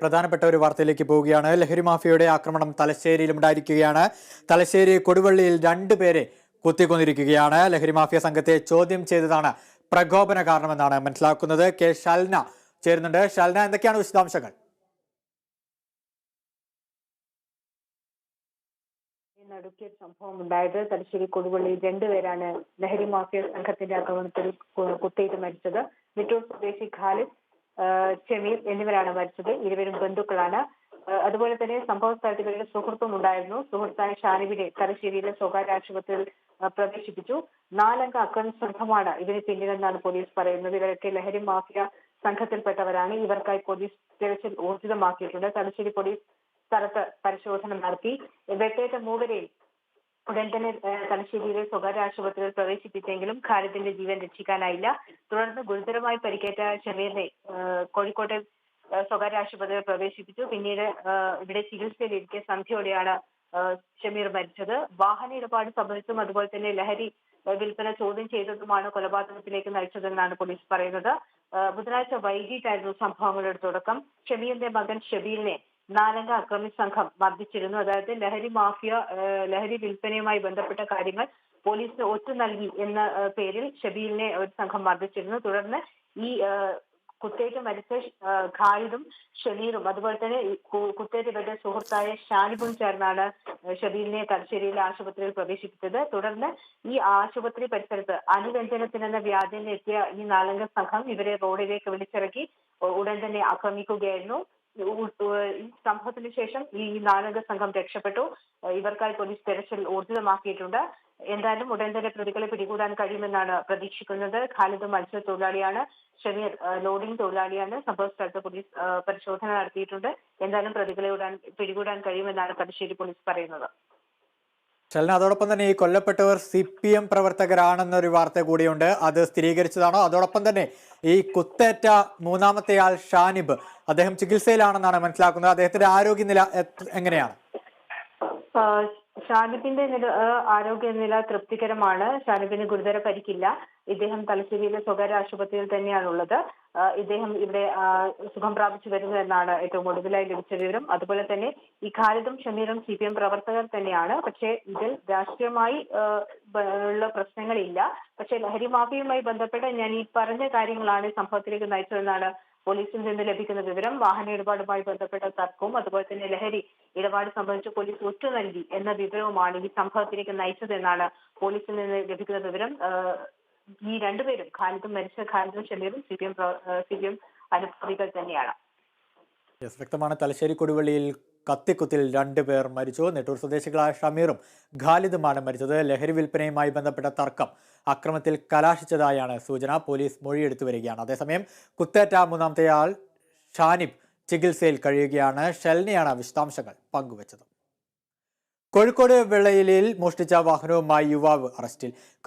പ്രധാനപ്പെട്ട ഒരു വാർത്തയിലേക്ക് പോവുകയാണ്. ലഹരി മാഫിയയുടെ ആക്രമണം തലശ്ശേരിയിലും ഉണ്ടായിരിക്കുകയാണ്. തലശ്ശേരി കൊടുവള്ളിയിൽ 2 പേരെ കുത്തിക്കൊന്നിരിക്കുകയാണ്. ലഹരി മാഫിയ സംഘത്തെ ചോദ്യം ചെയ്തതാണ് പ്രകോപന കാരണമെന്നാണ് മനസ്സിലാക്കുന്നത്. കെ ഷൽന ചേരുന്നുണ്ട്. ഷൽന, എന്തൊക്കെയാണ് വിശദാംശങ്ങൾ? നടുക്കിയ സംഭവം ഉണ്ടായത് തലശ്ശേരി കൊടുവള്ളിയിൽ 2 പേരാണ് ലഹരി മാഫിയ സംഘത്തിന്റെ ആക്രമണത്തിൽ കുത്തേറ്റ് മരിച്ചത്. മിറ്റൂർ സ്വദേശി ഖാലിദ്, ഷമീർ എന്നിവരാണ് മരിച്ചത്. ഇരുവരും ബന്ധുക്കളാണ്. അതുപോലെ തന്നെ സംഭവ സ്ഥലത്ത് ഇവരുടെ സുഹൃത്തും ഉണ്ടായിരുന്നു. സുഹൃത്തായ ഷാനിബിനെ തലശ്ശേരിയിലെ സ്വകാര്യ ആശുപത്രിയിൽ പ്രവേശിപ്പിച്ചു. 4 അംഗ അക്രമ സംഘമാണ് ഇതിന് പിന്നിലെന്നാണ് പോലീസ് പറയുന്നത്. ഇവരൊക്കെ ലഹരി മാഫിയ സംഘത്തിൽപ്പെട്ടവരാണ്. ഇവർക്കായി പോലീസ് തെരച്ചിൽ ഊർജിതമാക്കിയിട്ടുണ്ട്. തലശ്ശേരി പോലീസ് സ്ഥലത്ത് പരിശോധന നടത്തി. വെട്ടേറ്റ 3 പേരെയും ഉടൻ തന്നെ തലശ്ശേരിയിലെ സ്വകാര്യ ആശുപത്രിയിൽ പ്രവേശിപ്പിച്ചെങ്കിലും ഖാലിദിന്റെ ജീവൻ രക്ഷിക്കാനായില്ല. തുടർന്ന് ഗുരുതരമായി പരിക്കേറ്റ ഷമീറിനെ കോഴിക്കോട്ടെ സ്വകാര്യ ആശുപത്രിയിൽ പ്രവേശിപ്പിച്ചു. പിന്നീട് ഇവിടെ ചികിത്സയിലിരിക്കെ സന്ധ്യയോടെയാണ് ഷമീർ മരിച്ചത്. വാഹന ഇടപാട് സംബന്ധിച്ചും അതുപോലെ തന്നെ ലഹരി വിൽപ്പന ചോദ്യം ചെയ്തതുമാണ് കൊലപാതകത്തിലേക്ക് നയിച്ചതെന്നാണ് പോലീസ് പറയുന്നത്. ബുധനാഴ്ച വൈകിട്ടായിരുന്നു സംഭവങ്ങളുടെ തുടക്കം. ഷമീറിന്റെ മകൻ ഷബീലിനെ 4 അംഗ അക്രമി സംഘം മർദ്ദിച്ചിരുന്നു. അതായത് ലഹരി മാഫിയ ലഹരി വിൽപ്പനയുമായി ബന്ധപ്പെട്ട കാര്യങ്ങൾ പോലീസിന് ഒറ്റ നൽകി എന്ന പേരിൽ ഷബീലിനെ ഒരു സംഘം മർദ്ദിച്ചിരുന്നു. തുടർന്ന് ഈ കുത്തേറ്റ് മരിച്ച ഖാലിദും ഷമീറും അതുപോലെ തന്നെ കുത്തേറ്റ് ഇവരുടെ സുഹൃത്തായ ഷാനിബും ചേർന്നാണ് ഷബീലിനെ തലശ്ശേരിയിലെ ആശുപത്രിയിൽ പ്രവേശിപ്പിച്ചത്. തുടർന്ന് ഈ ആശുപത്രി പരിസരത്ത് അനുരഞ്ജനത്തിനെന്ന വ്യാജേന എത്തിയ ഈ 4 അംഗ സംഘം ഇവരെ റോഡിലേക്ക് വിളിച്ചിറക്കി ഉടൻ തന്നെ ആക്രമിക്കുകയായിരുന്നു. ഈ സംഭവത്തിന് ശേഷം ഈ 4 അംഗ സംഘം രക്ഷപ്പെട്ടു. ഇവർക്കായി പോലീസ് തെരച്ചിൽ ഊർജിതമാക്കിയിട്ടുണ്ട്. എന്തായാലും ഉടൻ തന്നെ പ്രതികളെ പിടികൂടാൻ കഴിയുമെന്നാണ് പ്രതീക്ഷിക്കുന്നത്. ഖാലിദ് മത്സ്യത്തൊഴിലാളിയാണ്. ഷമീർ ലോഡിംഗ് തൊഴിലാളിയാണ്. സംഭവ സ്ഥലത്ത് പോലീസ് പരിശോധന നടത്തിയിട്ടുണ്ട്. എന്തായാലും പ്രതികളെ പിടികൂടാൻ കഴിയുമെന്നാണ് തലശ്ശേരി പോലീസ് പറയുന്നത്. ഷൽന, അതോടൊപ്പം തന്നെ ഈ കൊല്ലപ്പെട്ടവർ CPM പ്രവർത്തകരാണെന്നൊരു വാർത്ത കൂടിയുണ്ട്. അത് സ്ഥിരീകരിച്ചതാണോ? അതോടൊപ്പം തന്നെ ഈ കുത്തേറ്റ 3-ാമത്തെയാൾ ഷാനിബ്, അദ്ദേഹം ചികിത്സയിലാണെന്നാണ് മനസ്സിലാക്കുന്നത്. അദ്ദേഹത്തിന്റെ ആരോഗ്യനില എങ്ങനെയാണ്? ഷാനിബിന്റെ ആരോഗ്യനില തൃപ്തികരമാണ്. ഷാനിബിന് ഗുരുതര പരിക്കില്ല. ഇദ്ദേഹം തലശ്ശേരിയിലെ സ്വകാര്യ ആശുപത്രിയിൽ തന്നെയാണുള്ളത്. ഇദ്ദേഹം ഇവിടെ സുഖം പ്രാപിച്ചു വരുന്നു എന്നാണ് ഏറ്റവും ഒടുവിലായി ലഭിച്ച വിവരം. അതുപോലെ തന്നെ ഈ ഖാലിദും ഷമീറും CPM പ്രവർത്തകർ തന്നെയാണ്. പക്ഷേ ഇതിൽ രാഷ്ട്രീയമായി ഉള്ള പ്രശ്നങ്ങളില്ല. പക്ഷേ ലഹരി മാഫിയയുമായി ബന്ധപ്പെട്ട് ഞാൻ ഈ പറഞ്ഞ കാര്യങ്ങളാണ് സംഭവത്തിലേക്ക് നയിച്ചതെന്നാണ് പോലീസിൽ നിന്ന് ലഭിക്കുന്ന വിവരം. വാഹന ഇടപാടുമായി ബന്ധപ്പെട്ട തർക്കവും അതുപോലെ തന്നെ ലഹരി ഇടപാട് സംബന്ധിച്ച് പോലീസ് ഒറ്റ നൽകി എന്ന വിവരവുമാണ് ഈ സംഭവത്തിലേക്ക് നയിച്ചതെന്നാണ് പോലീസിൽ നിന്ന് ലഭിക്കുന്ന വിവരം. ഈ 2 പേരും മരിച്ച ഖാലിദും ഷമീറും CPM അനുഭാവികൾ തന്നെയാണ്. വ്യക്തമാണ്. തലശ്ശേരി കൊടുവള്ളിയിൽ കത്തിക്കുത്തിൽ 2 പേർ മരിച്ചു. നെട്ടൂർ സ്വദേശികളായ ഷമീറും ഖാലിദുമാണ് മരിച്ചത്. ലഹരി വിൽപ്പനയുമായി ബന്ധപ്പെട്ട തർക്കം അക്രമത്തിൽ കലാശിച്ചതായാണ് സൂചന. പോലീസ് മൊഴിയെടുത്തു വരികയാണ്. അതേസമയം കുത്തേറ്റ 3-ാമത്തെയാൾ ഷാനിബ് ചികിത്സയിൽ കഴിയുകയാണ്. ഷെൽനിയാണ് വിശദാംശങ്ങൾ പങ്കുവച്ചത്. കോഴിക്കോട് വെള്ളയിലിൽ മോഷ്ടിച്ച വാഹനവുമായി യുവാവ് അറസ്റ്റിൽ.